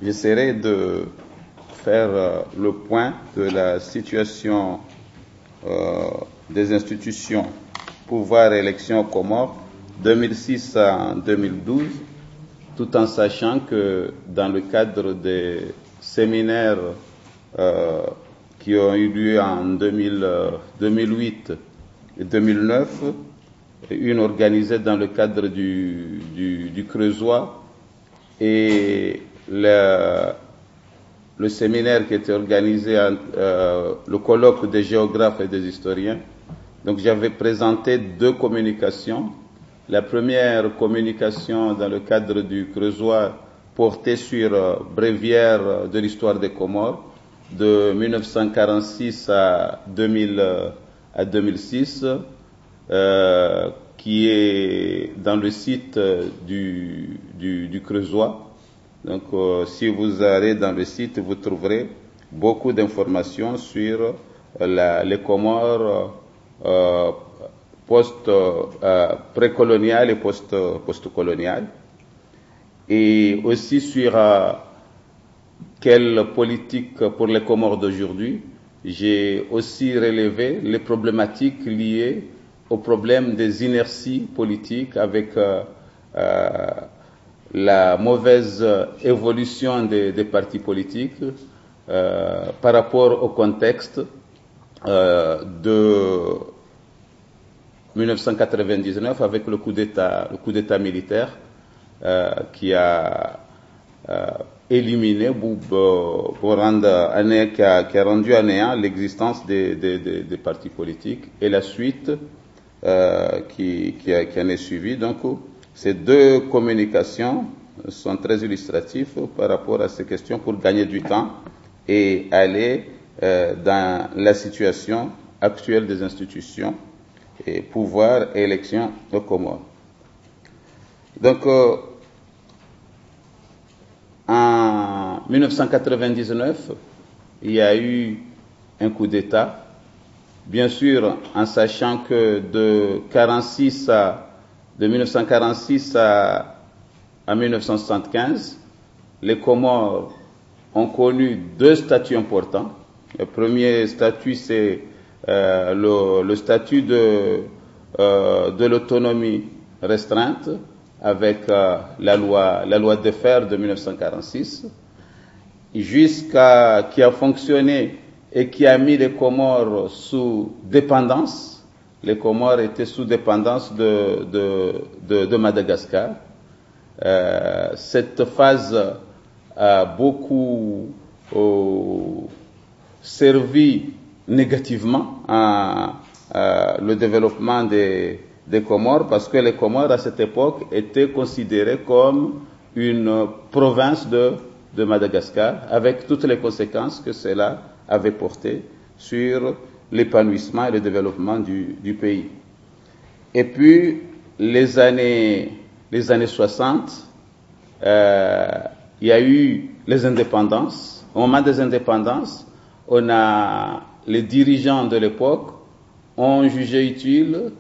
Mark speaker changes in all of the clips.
Speaker 1: J'essaierai de faire le point de la situation des institutions pouvoir et élection aux Comores 2006 à 2012, tout en sachant que dans le cadre des séminaires qui ont eu lieu en 2008 et 2009, une organisée dans le cadre du Creusois et le séminaire qui était organisé, le colloque des géographes et des historiens. Donc j'avais présenté deux communications. La première communication dans le cadre du Creusois portait sur bréviaire de l'histoire des Comores de 1946 à 2006, qui est dans le site du Creusois. Donc, si vous allez dans le site, vous trouverez beaucoup d'informations sur les Comores précoloniales et post-coloniales, et aussi sur quelle politique pour les Comores d'aujourd'hui. J'ai aussi relevé les problématiques liées au problème des inerties politiques avec la mauvaise évolution des partis politiques par rapport au contexte de 1999 avec le coup d'État militaire qui a éliminé qui a rendu à néant l'existence des partis politiques et la suite qui en est suivie. Donc, ces deux communications sont très illustratives par rapport à ces questions pour gagner du temps et aller dans la situation actuelle des institutions et pouvoir et élection aux Comores. Donc, en 1999, il y a eu un coup d'État, bien sûr en sachant que de 1946 à 1975, les Comores ont connu deux statuts importants. Le premier statut, c'est le statut de l'autonomie restreinte avec la loi de fer de 1946, qui a fonctionné et qui a mis les Comores sous dépendance. Les Comores étaient sous dépendance de Madagascar. Cette phase a beaucoup servi négativement le développement des Comores, parce que les Comores à cette époque étaient considérées comme une province de Madagascar, avec toutes les conséquences que cela avait porté sur l'épanouissement et le développement du pays. Et puis, les années 60, il y a eu les indépendances. Au moment des indépendances, les dirigeants de l'époque ont jugé utile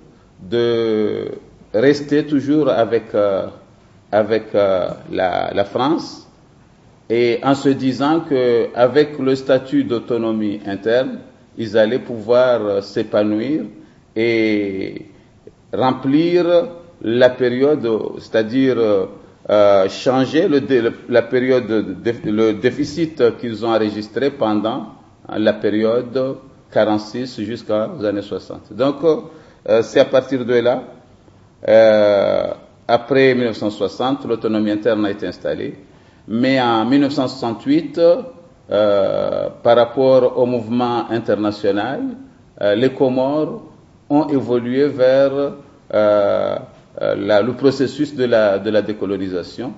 Speaker 1: de rester toujours avec la France, et en se disant qu'avec le statut d'autonomie interne, ils allaient pouvoir s'épanouir et remplir la période, c'est-à-dire changer la période, le déficit qu'ils ont enregistré pendant la période 46 jusqu'aux années 60. Donc, c'est à partir de là, après 1960, l'autonomie interne a été installée. Mais en 1968, par rapport au mouvement international, les Comores ont évolué vers le processus de la décolonisation.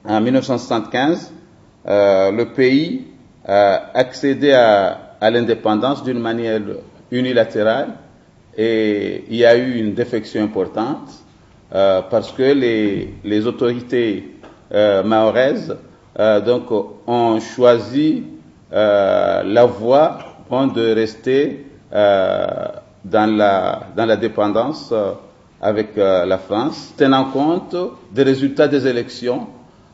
Speaker 1: En 1975, le pays a accédé à l'indépendance d'une manière unilatérale, et il y a eu une défection importante parce que les autorités mahoraises donc ont choisi la voie de rester dans la dépendance avec la France, tenant compte des résultats des élections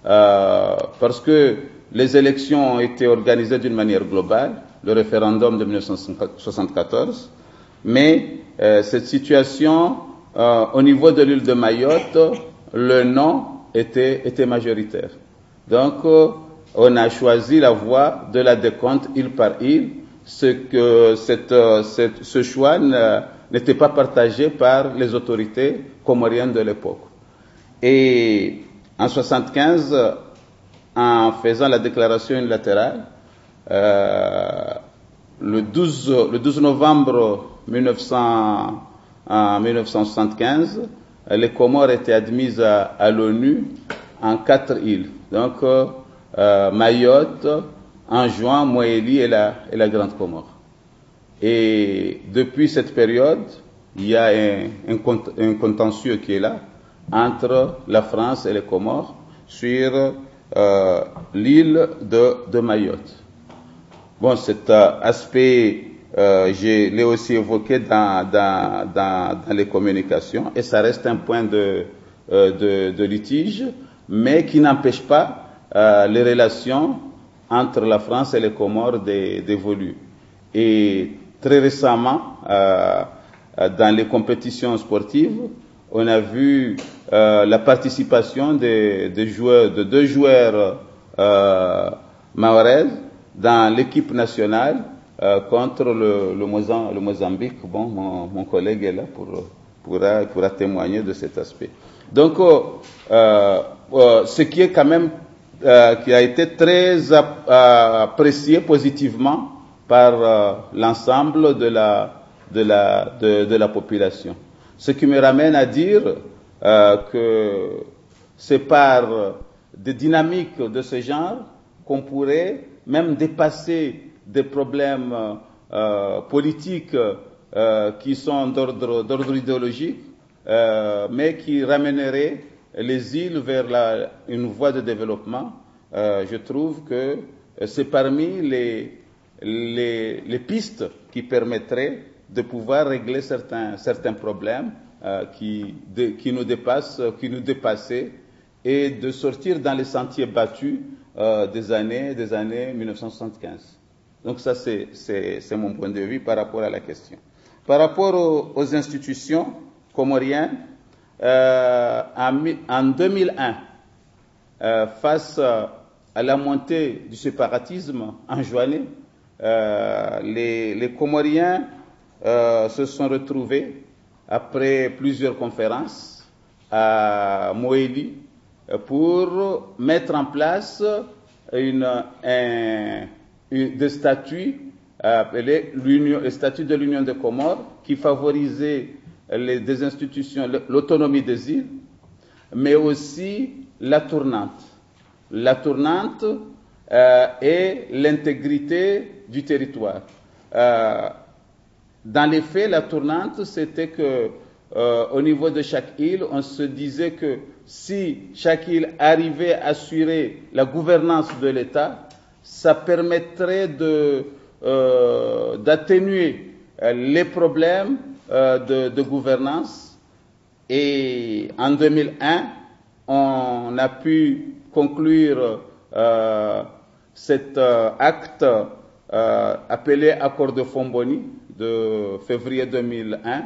Speaker 1: parce que les élections ont été organisées d'une manière globale, le référendum de 1974, mais cette situation, au niveau de l'île de Mayotte, le non était majoritaire. Donc, on a choisi la voie de la décompte île par île, ce choix n'était pas partagé par les autorités comoriennes de l'époque. Et en 1975, en faisant la déclaration unilatérale, le 12 novembre 1975, les Comores étaient admises à l'ONU en 4 îles. Donc, Mayotte, Anjouan, Moélie et la Grande Comore. Et depuis cette période, il y a un contentieux qui est là entre la France et les Comores sur l'île de Mayotte. Bon, cet aspect, je l'ai aussi évoqué dans les communications, et ça reste un point de litige, mais qui n'empêche pas les relations entre la France et les Comores d'évoluer. Et très récemment, dans les compétitions sportives, on a vu la participation de deux joueurs mahorais dans l'équipe nationale contre le Mozambique. Bon, mon collègue est là pourra témoigner de cet aspect. Donc, ce qui est quand même qui a été très apprécié positivement par l'ensemble de la population. Ce qui me ramène à dire que c'est par des dynamiques de ce genre qu'on pourrait même dépasser des problèmes politiques qui sont d'ordre idéologique, mais qui ramèneraient les îles vers une voie de développement. Je trouve que c'est parmi les pistes qui permettraient de pouvoir régler certains problèmes qui nous dépassaient et de sortir dans les sentiers battus des années 1975. Donc ça, c'est mon point de vue par rapport à la question. Par rapport aux institutions comoriennes, en 2001, face à la montée du séparatisme enjoinné, les Comoriens se sont retrouvés après plusieurs conférences à Moélie pour mettre en place des statuts appelés le statut de l'Union des Comores qui favorisait des institutions, l'autonomie des îles, mais aussi la tournante. La tournante et l'intégrité du territoire. Dans les faits, la tournante, c'était que au niveau de chaque île, on se disait que si chaque île arrivait à assurer la gouvernance de l'État, ça permettrait d'atténuer les problèmes de gouvernance. Et en 2001, on a pu conclure cet acte appelé Accord de Fomboni de février 2001.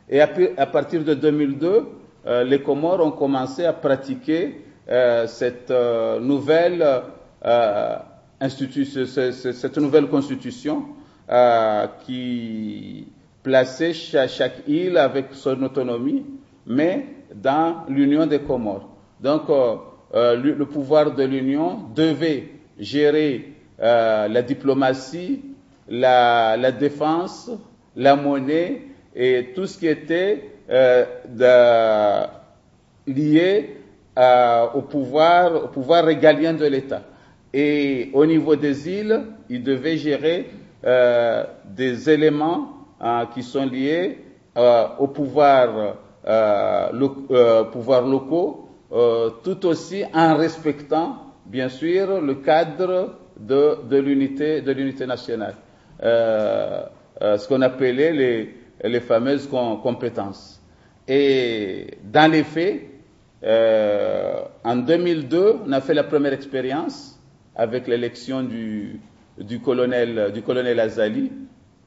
Speaker 1: Et à partir de 2002, les Comores ont commencé à pratiquer cette nouvelle constitution qui plaçait chaque île avec son autonomie, mais dans l'Union des Comores. Donc, le pouvoir de l'Union devait gérer la diplomatie, la défense, la monnaie et tout ce qui était lié au pouvoir régalien de l'État. Et au niveau des îles, il devait gérer des éléments qui sont liés au pouvoir locaux, tout aussi en respectant, bien sûr, le cadre de l'unité nationale, ce qu'on appelait les fameuses compétences. Et dans les faits, En 2002, on a fait la première expérience avec l'élection du colonel Azali.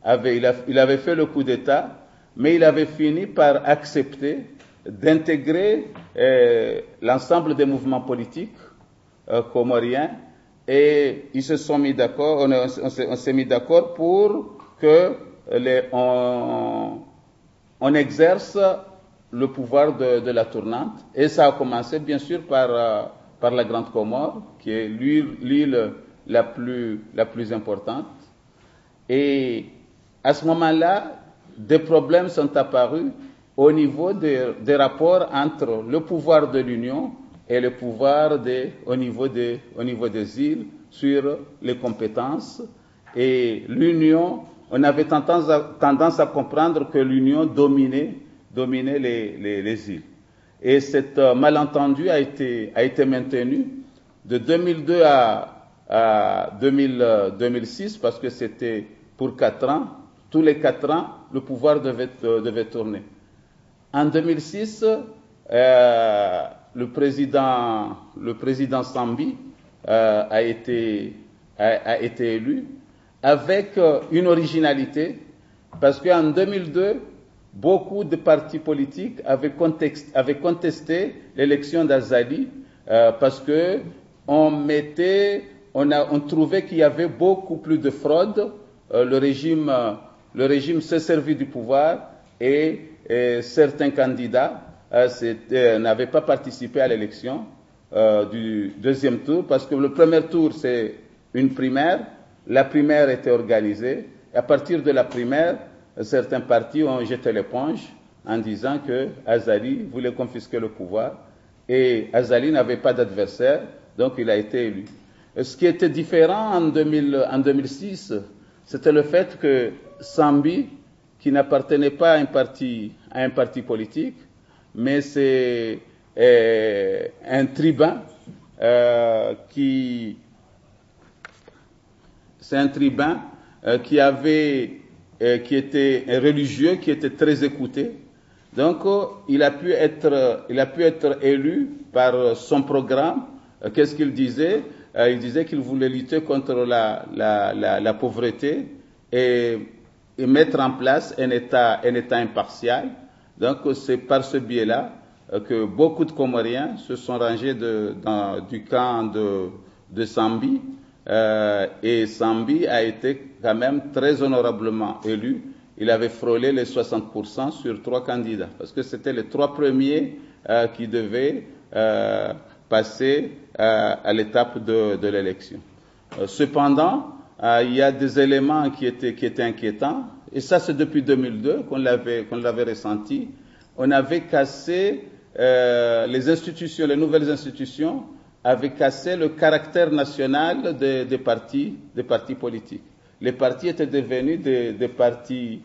Speaker 1: Il avait fait le coup d'État, mais il avait fini par accepter d'intégrer l'ensemble des mouvements politiques comoriens, et ils se sont mis d'accord, on s'est mis d'accord pour que on exerce le pouvoir de la tournante, et ça a commencé bien sûr par la Grande Comore, qui est l'île la plus importante. Et à ce moment-là, des problèmes sont apparus au niveau des rapports entre le pouvoir de l'Union et le pouvoir au niveau des îles sur les compétences. Et l'Union, on avait tendance à comprendre que l'Union dominait les îles. Et cet malentendu a été maintenu de 2002 à 2006, parce que c'était pour 4 ans. Tous les 4 ans, le pouvoir devait tourner. En 2006, le président Sambi a été élu avec une originalité, parce qu'en 2002, beaucoup de partis politiques avaient contesté l'élection d'Azali parce que on trouvait qu'il y avait beaucoup plus de fraude. Le régime s'est servi du pouvoir, et certains candidats n'avaient pas participé à l'élection du deuxième tour, parce que le premier tour, c'est une primaire. La primaire était organisée. Et à partir de la primaire, certains partis ont jeté l'éponge en disant que Azali voulait confisquer le pouvoir, et Azali n'avait pas d'adversaire, donc il a été élu. Ce qui était différent en 2006, c'était le fait que Sambi, qui n'appartenait pas à un parti politique, mais c'est un tribun qui était un religieux, qui était très écouté. Donc, il a pu être élu par son programme. Qu'est-ce qu'il disait? Il disait qu'il voulait lutter contre la pauvreté et mettre en place un État impartial. Donc, c'est par ce biais-là que beaucoup de Comoriens se sont rangés du camp de Sambi. Et Sambi a été quand même très honorablement élu. Il avait frôlé les 60% sur 3 candidats, parce que c'était les 3 premiers qui devaient passer à l'étape de l'élection. Cependant, il y a des éléments qui étaient inquiétants, et ça c'est depuis 2002 qu'on l'avait ressenti. On avait cassé les nouvelles institutions avaient cassé le caractère national des partis politiques. Les partis étaient devenus des partis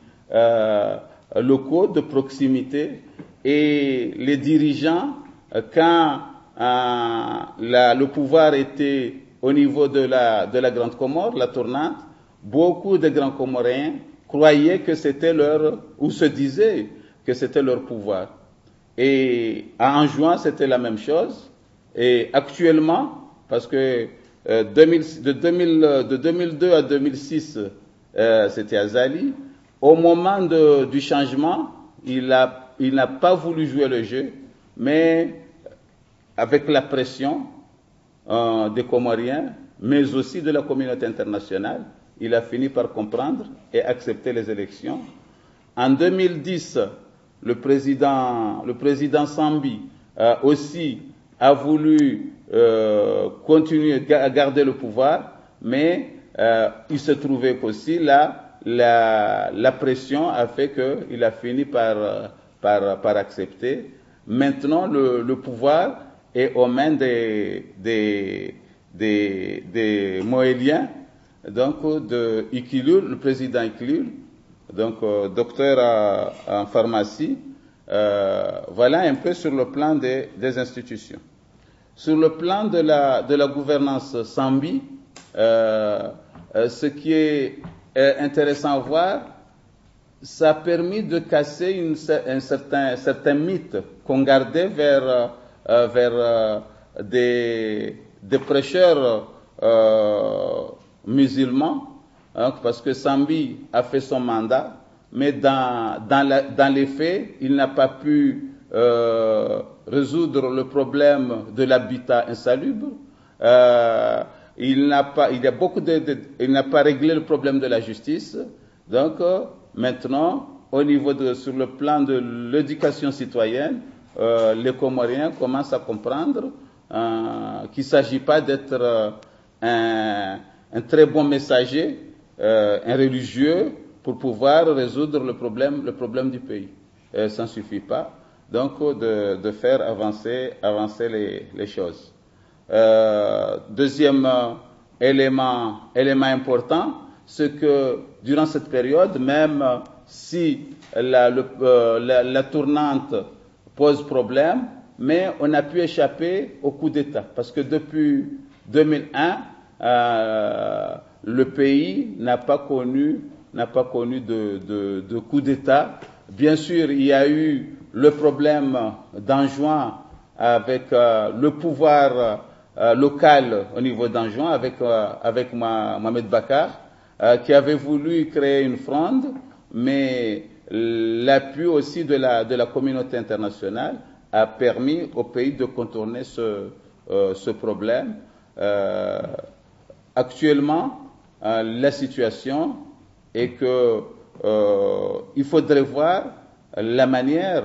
Speaker 1: locaux de proximité, et les dirigeants, quand le pouvoir était au niveau de la Grande Comore, la tournante, beaucoup de grands Comoriens croyaient que c'était se disaient que c'était leur pouvoir. Et en juin, c'était la même chose. Et actuellement, parce que de 2002 à 2006, c'était Azali, au moment du changement, il n'a pas voulu jouer le jeu, mais avec la pression des Comoriens, mais aussi de la communauté internationale, il a fini par comprendre et accepter les élections. En 2010, le président Sambi aussi a voulu continuer à garder le pouvoir, mais il se trouvait qu'aussi la pression a fait qu'il a fini par accepter. Maintenant, le pouvoir est aux mains des Moéliens, donc de Ikilul, le président Ikilul, donc docteur en pharmacie. Voilà un peu sur le plan des institutions. Sur le plan de la gouvernance Sambi, ce qui est intéressant à voir, ça a permis de casser un certain mythe qu'on gardait vers vers des prêcheurs musulmans, hein, parce que Sambi a fait son mandat, mais dans les faits, il n'a pas pu résoudre le problème de l'habitat insalubre. Il n'a pas réglé le problème de la justice. Donc, maintenant, sur le plan de l'éducation citoyenne, les Comoriens commencent à comprendre qu'il ne s'agit pas d'être un très bon messager, un religieux, pour pouvoir résoudre le problème du pays. Ça ne suffit pas. Donc, de faire avancer les choses. Deuxième élément important, c'est que durant cette période, même si la tournante pose problème, mais on a pu échapper au coup d'État. Parce que depuis 2001, le pays n'a pas connu de coup d'État. Bien sûr, il y a eu le problème d'Anjouan avec le pouvoir local au niveau d'Anjouan, avec Mohamed Bakar, qui avait voulu créer une fronde, mais l'appui aussi de la communauté internationale a permis au pays de contourner ce problème. Actuellement, la situation est que il faudrait voir la manière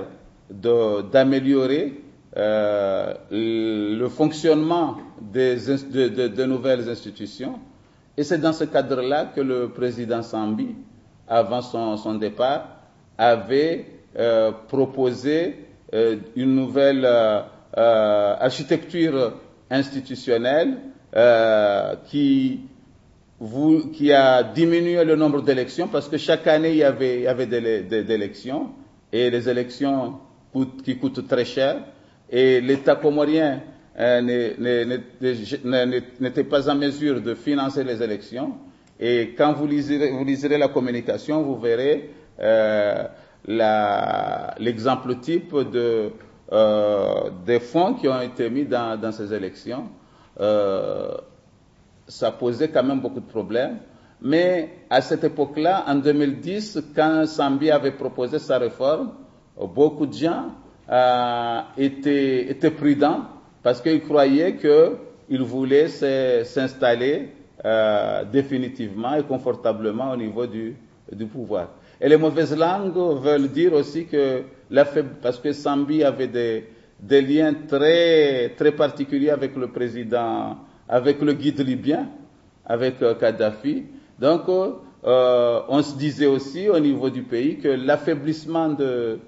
Speaker 1: d'améliorer le fonctionnement de nouvelles institutions. Et c'est dans ce cadre-là que le président Sambi, avant son départ, avait proposé une nouvelle architecture institutionnelle qui a diminué le nombre d'élections, parce que chaque année il y avait des élections, et les élections qui coûtent très cher, et l'État comorien n'était pas en mesure de financer les élections. Et quand vous liserez la communication, vous verrez l'exemple type des fonds qui ont été mis dans ces élections. Ça posait quand même beaucoup de problèmes. Mais à cette époque-là, en 2010, quand Sambi avait proposé sa réforme, beaucoup de gens étaient prudents, parce qu'ils croyaient qu'il voulait s'installer définitivement et confortablement au niveau du pouvoir. Et les mauvaises langues veulent dire aussi que parce que Sambi avait des liens très, très particuliers avec le président, avec le guide libyen, avec Kadhafi. Donc, on se disait aussi au niveau du pays que l'affaiblissement de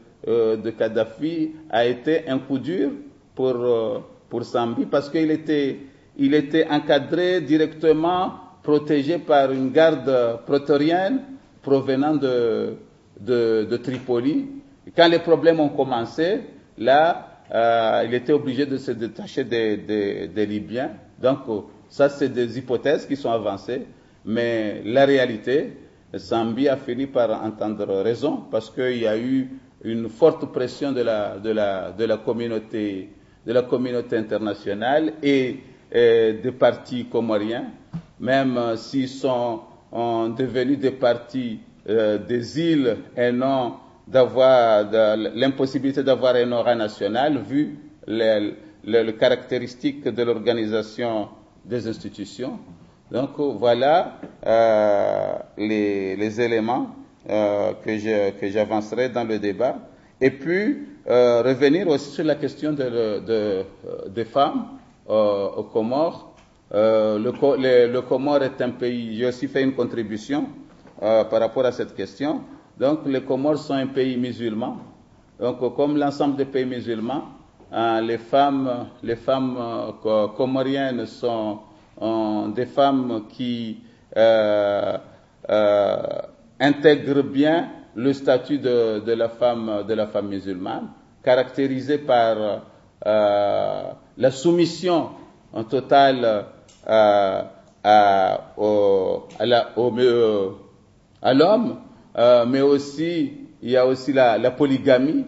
Speaker 1: Kadhafi a été un coup dur pour Sambi, parce qu'il était encadré directement, protégé par une garde prétorienne provenant de Tripoli. Et quand les problèmes ont commencé, là, il était obligé de se détacher des Libyens. Donc, ça, c'est des hypothèses qui sont avancées, mais la réalité, Sambi a fini par entendre raison, parce qu'il y a eu une forte pression de la communauté internationale et des partis comoriens, même s'ils sont devenus des partis des îles et non d'avoir l'impossibilité d'avoir un aura national, vu les caractéristiques de l'organisation des institutions. Donc voilà les éléments que j'avancerai dans le débat. Et puis revenir aussi sur la question des femmes aux Comores. Le Comore est un pays, j'ai aussi fait une contribution par rapport à cette question. Donc les Comores sont un pays musulman. Donc comme l'ensemble des pays musulmans, les femmes comoriennes sont des femmes qui intègrent bien le statut de la femme musulmane, caractérisée par la soumission totale à l'homme, mais aussi il y a aussi la polygamie.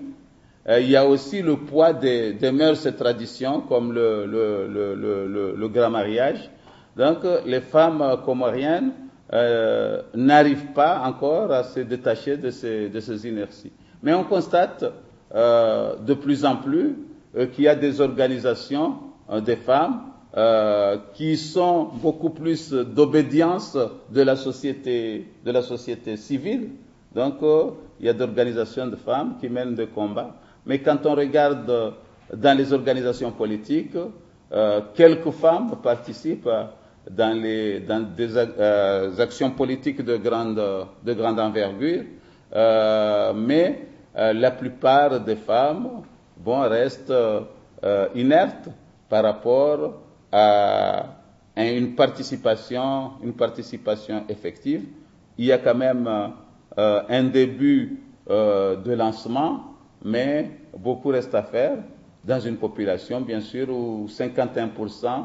Speaker 1: il y a aussi le poids des mœurs et traditions, comme le grand mariage. Donc, les femmes comoriennes n'arrivent pas encore à se détacher de ces inerties. Mais on constate de plus en plus qu'il y a des organisations des femmes qui sont beaucoup plus d'obédience de la société civile. Donc, il y a des organisations de femmes qui mènent des combats. Mais quand on regarde dans les organisations politiques, quelques femmes participent dans des actions politiques de grande envergure, mais la plupart des femmes restent inertes par rapport à une participation effective. Il y a quand même un début de lancement, mais beaucoup reste à faire dans une population, bien sûr, où 51%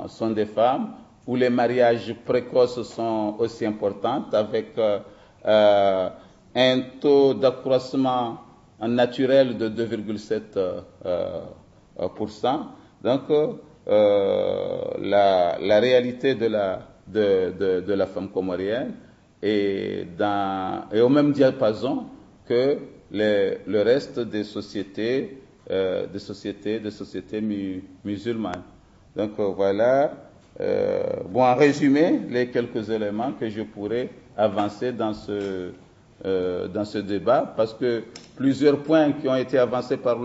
Speaker 1: sont des femmes, où les mariages précoces sont aussi importants, avec un taux d'accroissement naturel de 2,7%. Donc, la réalité de la femme comorienne est au même diapason que le reste des sociétés musulmanes. Donc voilà, en résumé, les quelques éléments que je pourrais avancer dans ce débat, parce que plusieurs points qui ont été avancés par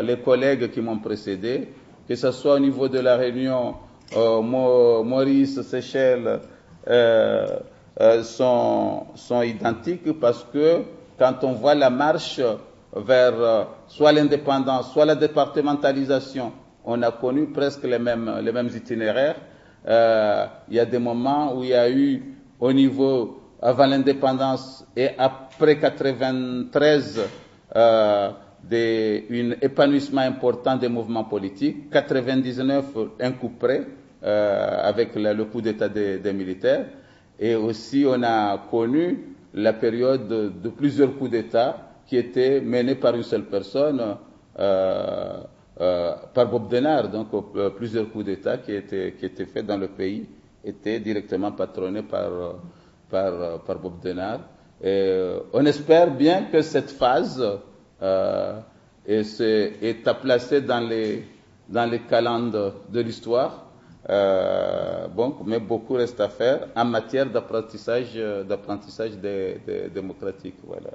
Speaker 1: les collègues qui m'ont précédé, que ce soit au niveau de la Réunion, Maurice, Seychelles, sont identiques, parce que quand on voit la marche vers soit l'indépendance, soit la départementalisation, on a connu presque les mêmes itinéraires. Il y a des moments où il y a eu au niveau avant l'indépendance et après 93 un épanouissement important des mouvements politiques. 99, un coup près avec le coup d'État des militaires. Et aussi, on a connu la période de plusieurs coups d'État qui étaient menés par une seule personne, par Bob Denard. Donc, plusieurs coups d'État qui étaient faits dans le pays étaient directement patronnés par Bob Denard. Et on espère bien que cette phase est à placer dans les calendes de l'histoire. Mais beaucoup reste à faire en matière d'apprentissage démocratique. Voilà.